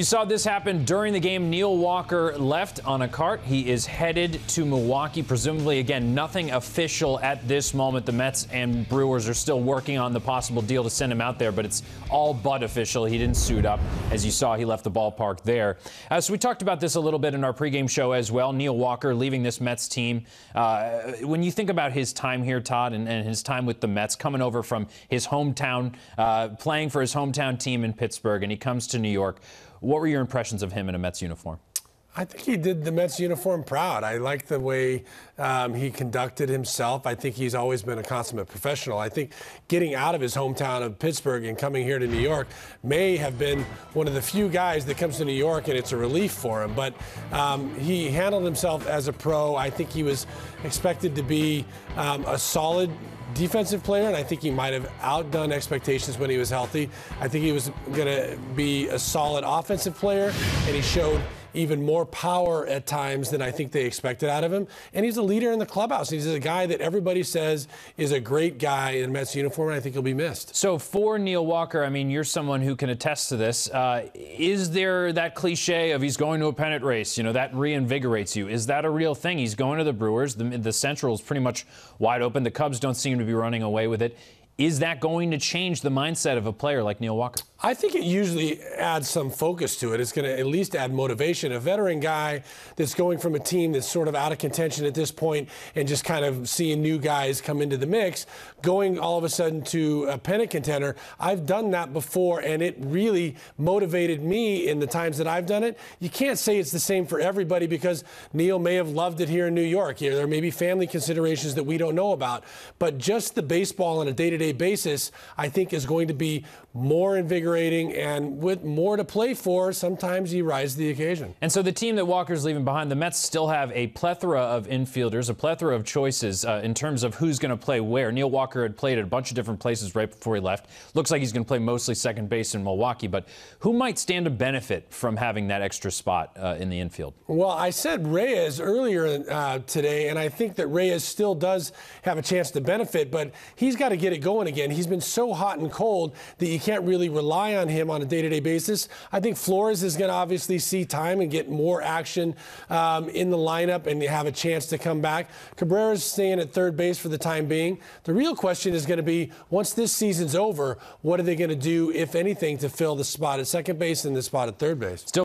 You saw this happen during the game. Neil Walker left on a cart. He is headed to Milwaukee. Presumably, again, nothing official at this moment. The Mets and Brewers are still working on the possible deal to send him out there, but it's all but official. He didn't suit up. As you saw, he left the ballpark there. So we talked about this a little bit in our pregame show as well. Neil Walker leaving this Mets team. When you think about his time here, Todd, and his time with the Mets, coming over from his hometown, playing for his hometown team in Pittsburgh, and he comes to New York, what were your impressions of him in a Mets uniform? I think he did the Mets uniform proud. I like the way he conducted himself. I think he's always been a consummate professional. I think getting out of his hometown of Pittsburgh and coming here to New York may have been one of the few guys that comes to New York, and it's a relief for him. But he handled himself as a pro. I think he was expected to be a solid defensive player, and I think he might have outdone expectations when he was healthy. I think he was going to be a solid offensive player, and he showed even more power at times than I think they expected out of him. And he's a leader in the clubhouse. He's a guy that everybody says is a great guy in a Mets uniform, and I think he'll be missed. So for Neil Walker, I mean, you're someone who can attest to this. Is there that cliche of he's going to a pennant race, you know, that reinvigorates you? Is that a real thing? He's going to the Brewers. The Central is pretty much wide open. The Cubs don't seem to be running away with it. Is that going to change the mindset of a player like Neil Walker? I think it usually adds some focus to it. It's going to at least add motivation. A veteran guy that's going from a team that's sort of out of contention at this point and just kind of seeing new guys come into the mix, going all of a sudden to a pennant contender. I've done that before, and it really motivated me in the times that I've done it. You can't say it's the same for everybody because Neil may have loved it here in New York. There may be family considerations that we don't know about. But just the baseball on a day-to-day basis, I think, is going to be more invigorating, and with more to play for, sometimes he rises to the occasion. And so the team that Walker's leaving behind, the Mets still have a plethora of infielders, a plethora of choices in terms of who's going to play where. Neil Walker had played at a bunch of different places right before he left. Looks like he's going to play mostly second base in Milwaukee, but who might stand to benefit from having that extra spot in the infield? Well, I said Reyes earlier today, and I think that Reyes still does have a chance to benefit, but he's got to get it going again. He's been so hot and cold that you can't really rely on him on a day-to-day basis. I think Flores is going to obviously see time and get more action in the lineup and have a chance to come back. Cabrera's staying at third base for the time being. The real question is going to be, once this season's over, what are they going to do, if anything, to fill the spot at second base and the spot at third base?